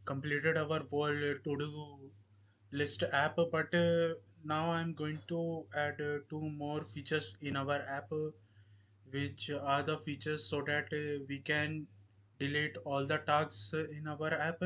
completed our whole to-do list app, but now I'm going to add two more features in our app, which are the features so that we can delete all the tasks in our app.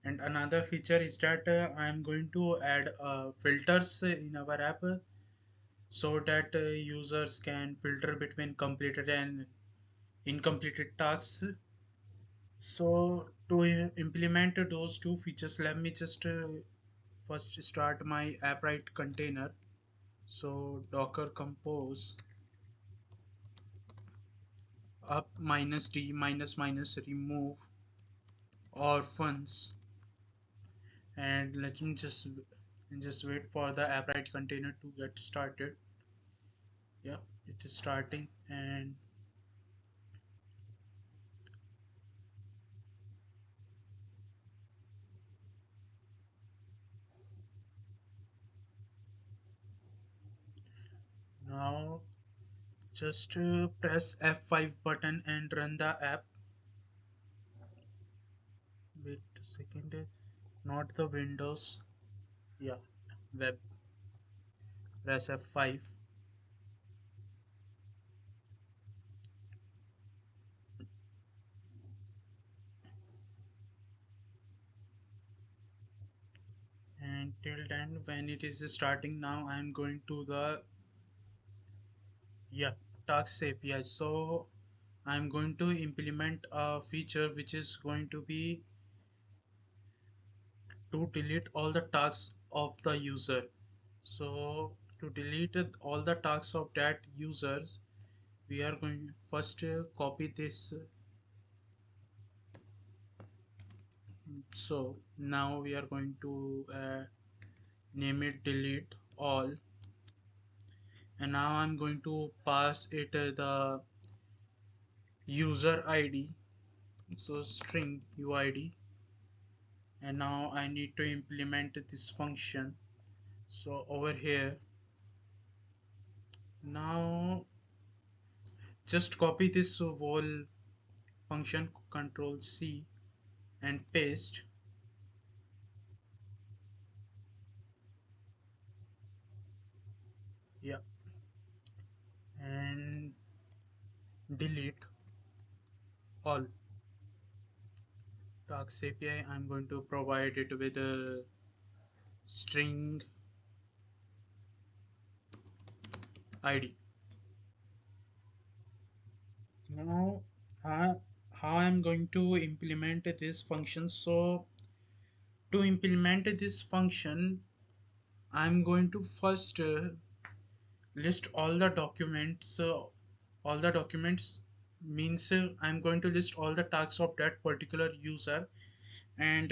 And another feature is that I'm going to add filters in our app so that users can filter between completed and incompleted tasks. So to implement those two features, let me just first start my appwrite container. So docker compose up minus d minus minus remove orphans, and let me just wait for the appwrite container to get started. Yeah, it is starting. And now just press F5 button and run the app. Wait a second, not the Windows. Yeah, web. Press F5. And till then, when it is starting now, I'm going to the, yeah, tasks API. So I'm going to implement a feature which is going to be to delete all the tasks of the user. So to delete all the tasks of that users, we are going first copy this. So now we are going to name it delete all, and now I'm going to pass it the user ID, so string uid. And now I need to implement this function. So over here, now just copy this whole function, control C and paste. Yeah, and delete all tasks API. I'm going to provide it with a string ID. Now how I'm going to implement this function. So to implement this function, I'm going to first list all the documents means I'm going to list all the tasks of that particular user, and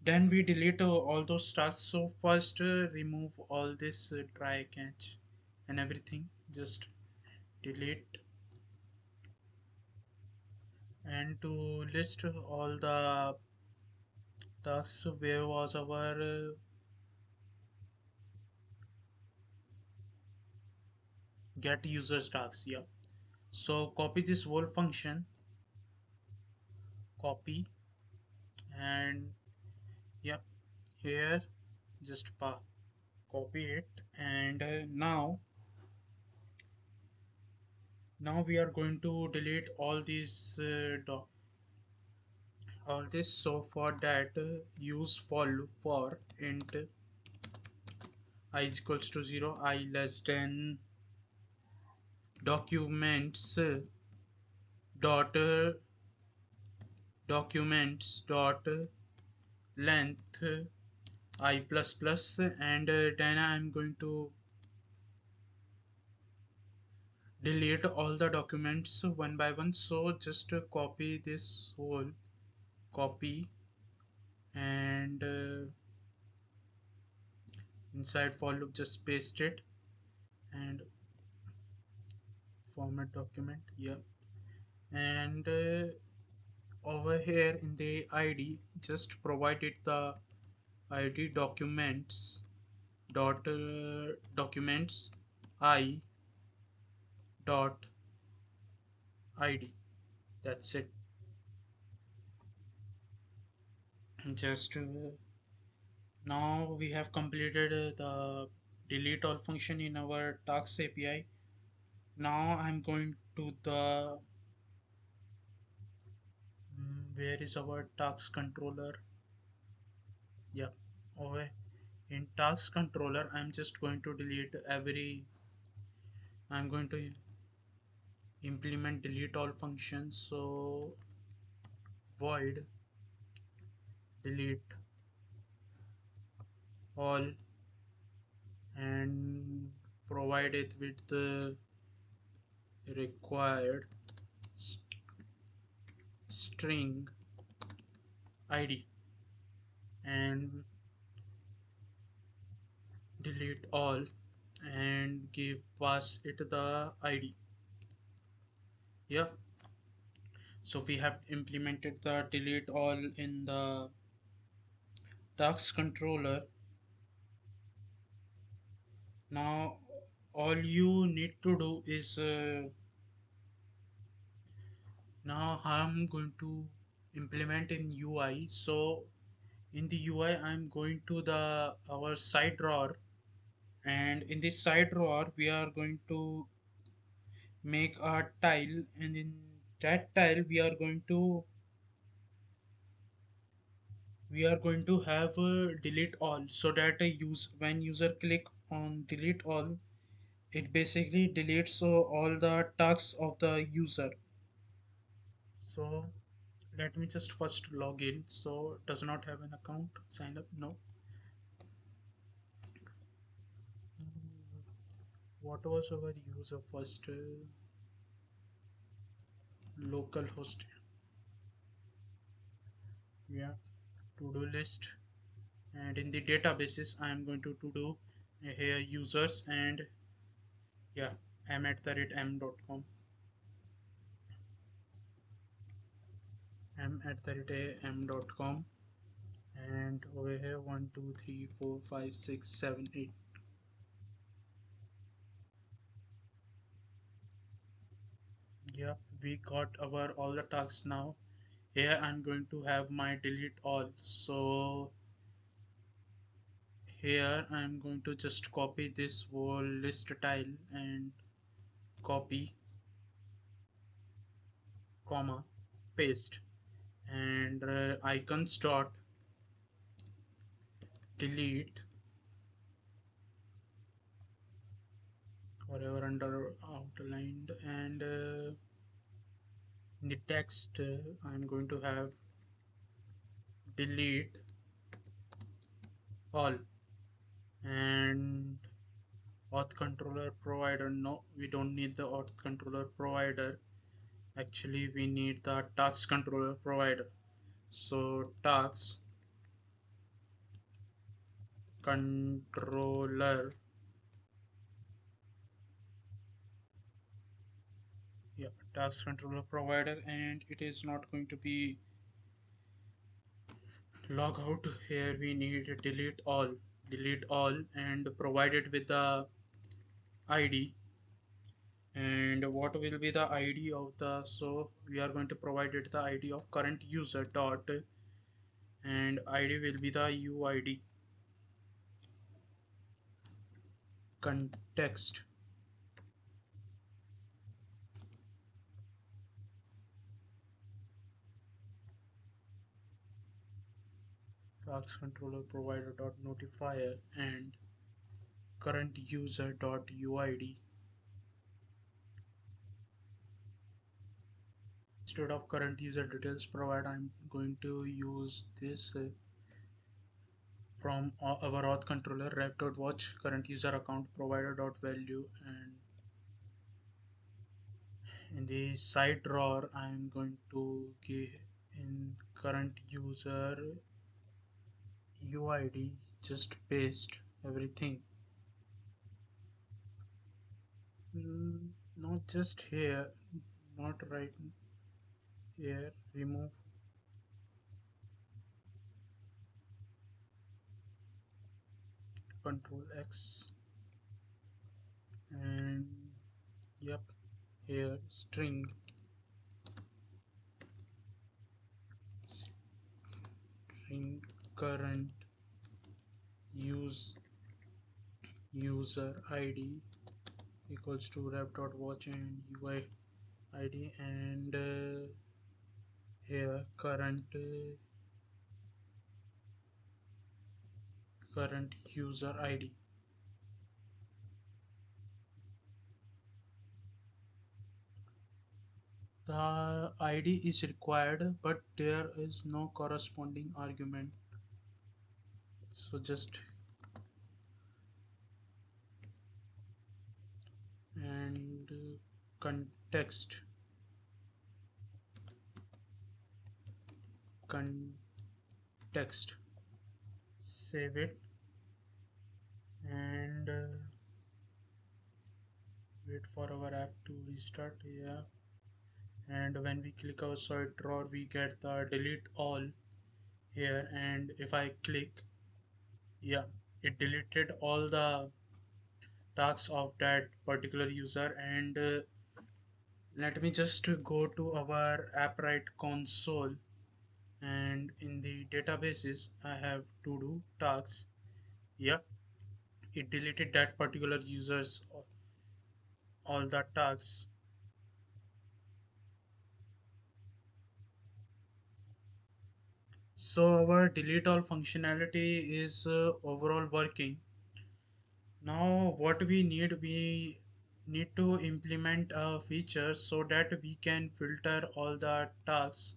then we delete all those tasks. So first remove all this try catch and everything, just delete. And to list all the tasks, where was our get users tasks? Yeah, so copy this whole function, copy, and yep, here just copy it. And now we are going to delete all these all this. So for that, use for loop for int I is equals to 0, I less than documents dot documents dot length I plus plus. And then I'm going to delete all the documents one by one. So just copy this whole, copy, and inside for loop just paste it, and format document. Yeah, and over here in the id, just provide it the id documents dot documents I dot id. That's it. just now we have completed the delete all function in our tasks API. Now I'm going to the where is our task controller? Yeah, over in task controller, I'm just going to delete every. I'm going to implement delete all functions. So void delete all and provide it with the required string id and delete all and give pass it the id. Yeah, so we have implemented the delete all in the task controller. Now all you need to do is now I'm going to implement in UI. So in the UI I'm going to the our side drawer, and in this side drawer we are going to make a tile, and in that tile we are going to have delete all, so that a use when user click on delete all, it basically deletes all the tasks of the user. So let me just first log in. So does not have an account, sign up, no. What was our user first? Local host. Yeah, to do list, and in the databases I am going to do here users, and yeah, m at the rate m.com, m at the rate m.com, and over here 1 2 3 4 5 6 7 8. Yep, we got our all the tasks. Now here I'm going to have my delete all. So here I'm going to just copy this whole list tile and copy, comma, paste, and icons dot delete whatever under outlined, and in the text I'm going to have delete all, and auth controller provider, no, we don't need the auth controller provider. Actually we need the task controller provider. So task controller, yeah, task controller provider, and it is not going to be log out. Here we need delete all and provide it with the id. And what will be the id of the, so we are going to provide it the id of current user dot, and id will be the uid context task controller provider dot notifier and current user dot uid. Instead of current user details provide, I'm going to use this from our auth controller ref.watch current user account provider dot value, and in the side drawer I'm going to give in current user uid, just paste everything. Not just here, not right here, remove, control x, and yep, here in current use user id equals to rep.watch and UI id, and here current user id. The id is required, but there is no corresponding argument, so just and context context save it, and wait for our app to restart. Yeah, and when we click our sort drawer we get the delete all here, and if I click, yeah, it deleted all the tasks of that particular user. And let me just go to our appwrite console, and in the databases I have to do tasks. Yeah, it deleted that particular users all the tasks. So our delete all functionality is overall working. Now what we need to implement a feature so that we can filter all the tasks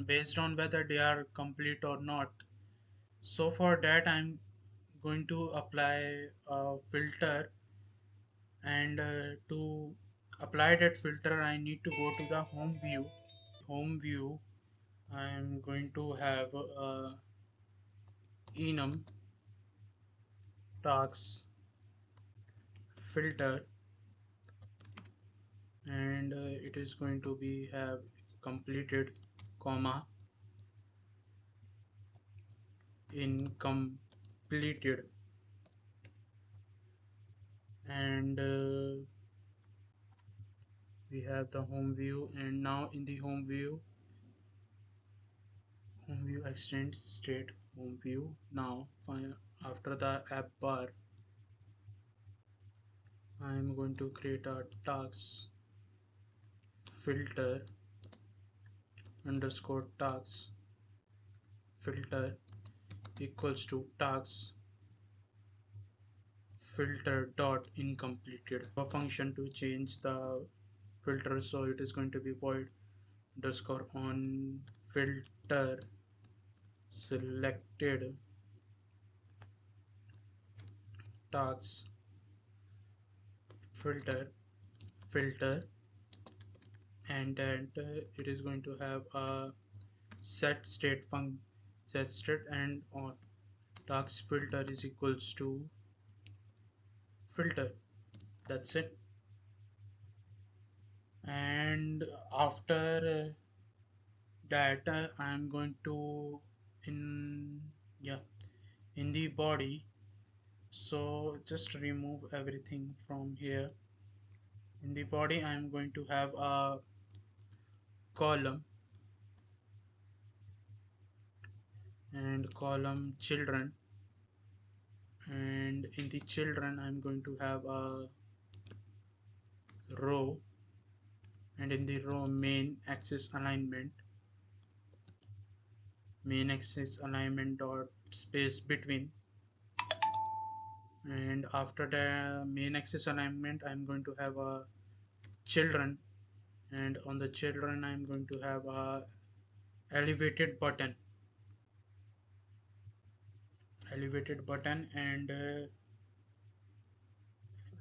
based on whether they are complete or not. So for that I'm going to apply a filter, and to apply that filter I need to go to the home view. Home view, I'm going to have enum tasks filter, and it is going to be have completed comma incompleted, and we have the home view. And now in the home view extends state home view. Now after the app bar I am going to create a tasks filter underscore tasks filter equals to tasks filter dot incompleted. A function to change the filter, so it is going to be void underscore on filter selected tasks filter, and that it is going to have a set state set state, and on task filter is equals to filter. That's it. And after that I'm going to in yeah in the body, so just remove everything from here. In the body I'm going to have a column, and column children, and in the children I'm going to have a row, and in the row main axis alignment dot space between, and after the main axis alignment I'm going to have a children, and on the children I'm going to have a elevated button and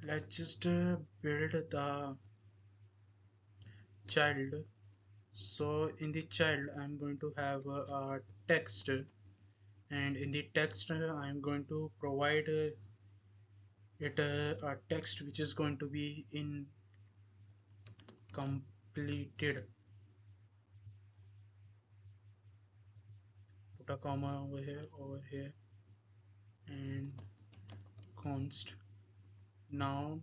let's just build the child. So in the child I'm going to have a text, and in the text I'm going to provide it a text which is going to be in completed. Put a comma over here, and const. Now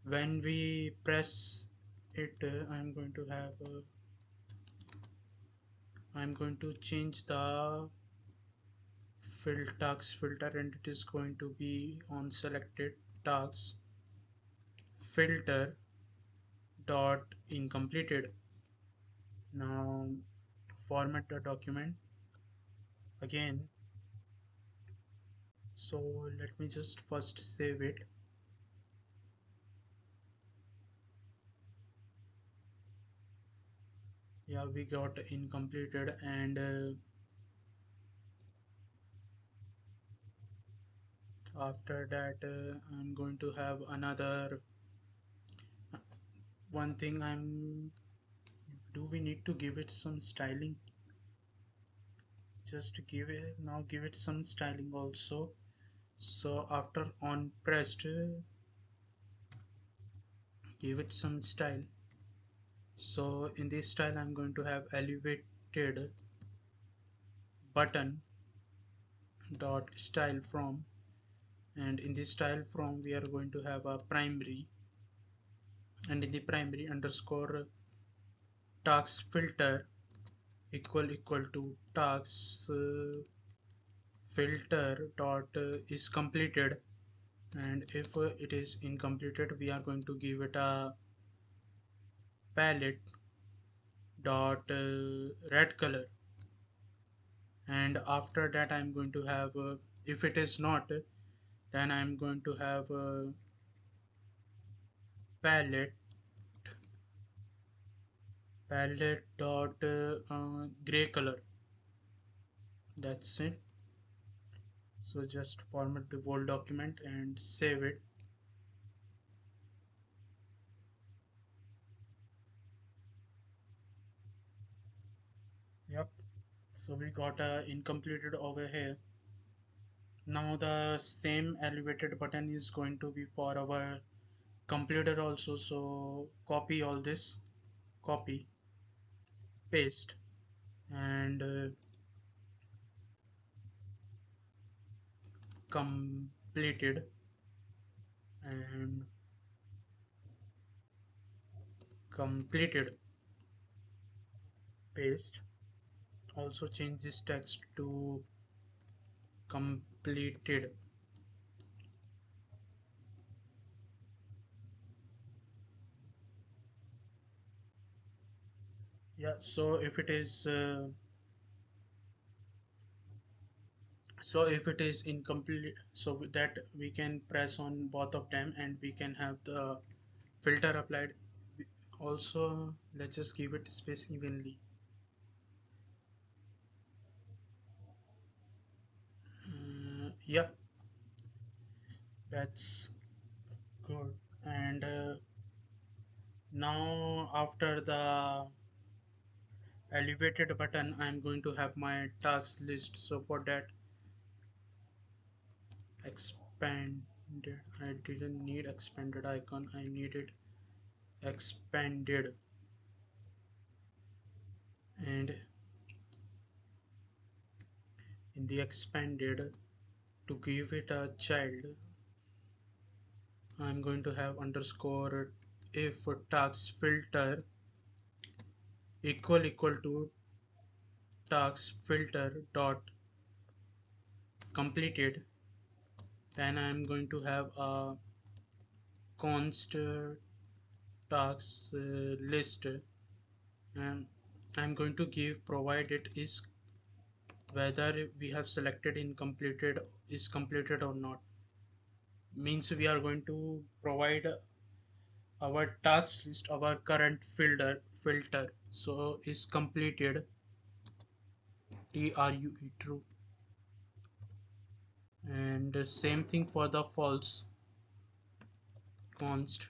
when we press it I'm going to have I'm going to change the task filter, and it is going to be on selected task filter dot incompleted. Now format the document again. So let me just first save it. Yeah, we got incompleted, and after that I'm going to have another one thing. I'm Do we need to give it some styling? Just give it now, give it some styling also. So after on pressed, give it some style. So in this style I'm going to have elevated button dot style from, and in this style from we are going to have a primary, and in the primary underscore task filter equal to task filter dot is completed, and if it is incompleted we are going to give it a palette dot red color, and after that I'm going to have if it is not, then I'm going to have palette dot gray color. That's it. So just format the whole document and save it. Yep, so we got a incompleted over here. Now the same elevated button is going to be for our completed also. So copy all this, copy, paste, and completed, and completed, paste. Also change this text to completed. Yeah, so if it is so if it is incomplete, so with that we can press on both of them and we can have the filter applied. Also let's just give it space evenly. Yeah, that's good. And now after the elevated button I'm going to have my task list. So for that, expanded, I didn't need expanded icon, I needed expanded. And in the expanded, to give it a child, I'm going to have underscore if task filter equal to task filter dot completed, then I'm going to have a const task list, and I'm going to give provide it is whether we have selected in completed is completed or not. Means we are going to provide our task list, our current filter. So is completed, true, and the same thing for the false, const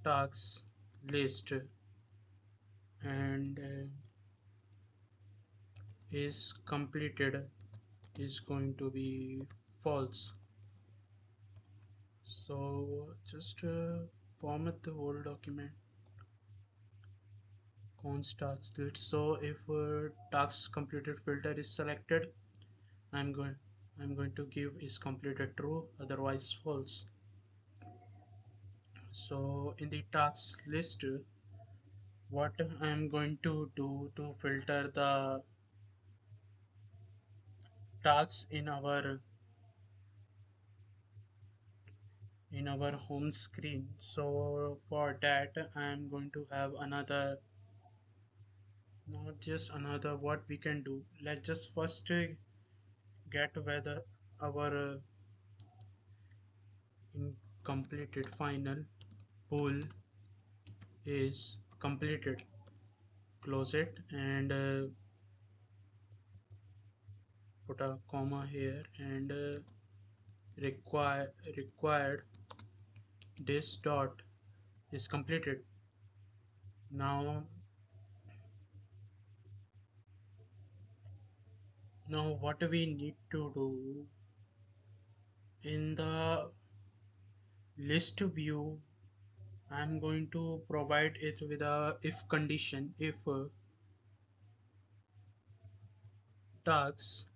task list, and is completed is going to be false. So just format the whole document, const task list. So if task completed filter is selected, I'm going I'm going to give is completed true, otherwise false. So in the task list what I'm going to do to filter the tasks in our home screen. So for that I'm going to have another, not just another, what we can do, let's just first get whether our completed final pool is completed. Close it and put a comma here and required this dot is completed. Now now what we need to do in the list view, I'm going to provide it with a if condition. If tags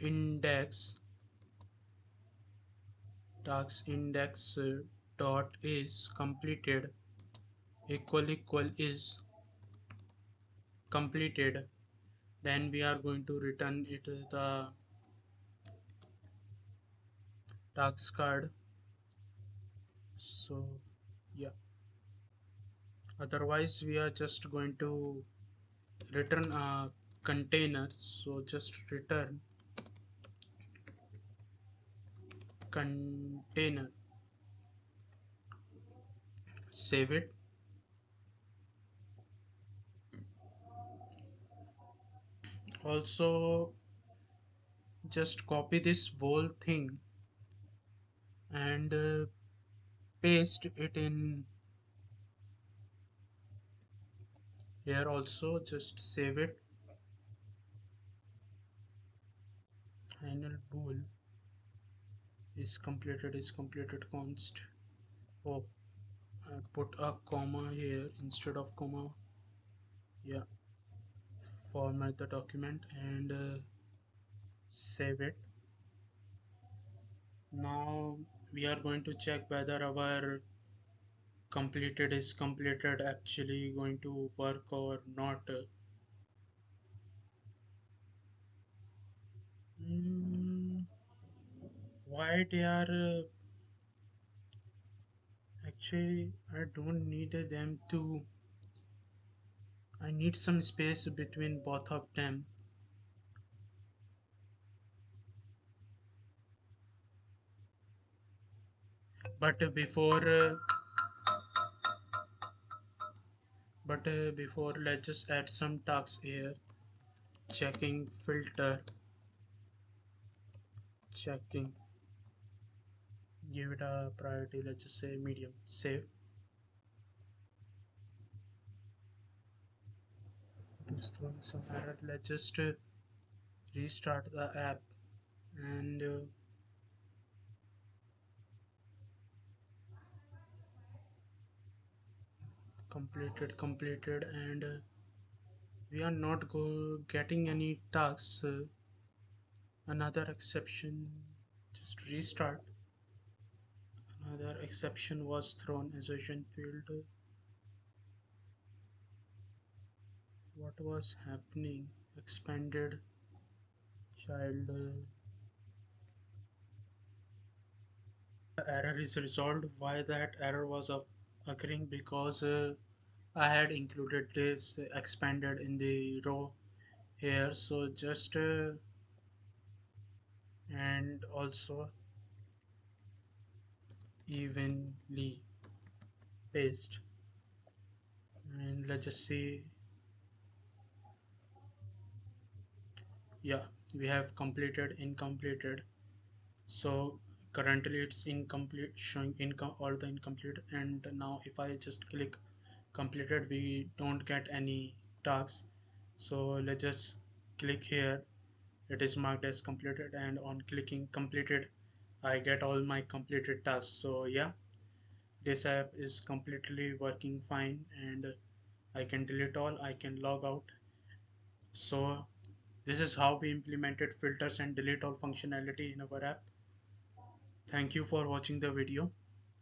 index dot is completed equal is completed, then we are going to return it the task card. So yeah, otherwise we are just going to return a container. So just return container, save it. Also just copy this whole thing and paste it in here. Also just save it. Final bool is completed const. Oh, I put a comma here instead of comma. Yeah, format the document and save it. Now we are going to check whether our completed is completed actually going to work or not. Mm, why they are actually I don't need them to. I need some space between both of them. But before let's just add some tasks here. Checking filter, checking, give it a priority, let's just say medium, save. It's throwing some error. Let's just restart the app and completed and we are not getting any tasks. Another exception, just restart. Another exception was thrown, assertion failed. What was happening? Expanded child. The error is resolved. Why that error was occurring? Because I had included this expanded in the row here. So just and also evenly paste. And let's just see. Yeah, we have completed, incompleted. So currently it's incomplete, showing income all the incomplete. And now if I just click completed, we don't get any tasks. So let's just click here, it is marked as completed, and on clicking completed I get all my completed tasks. So yeah, this app is completely working fine and I can delete all, I can log out. So this is how we implemented filters and delete all functionality in our app. Thank you for watching the video.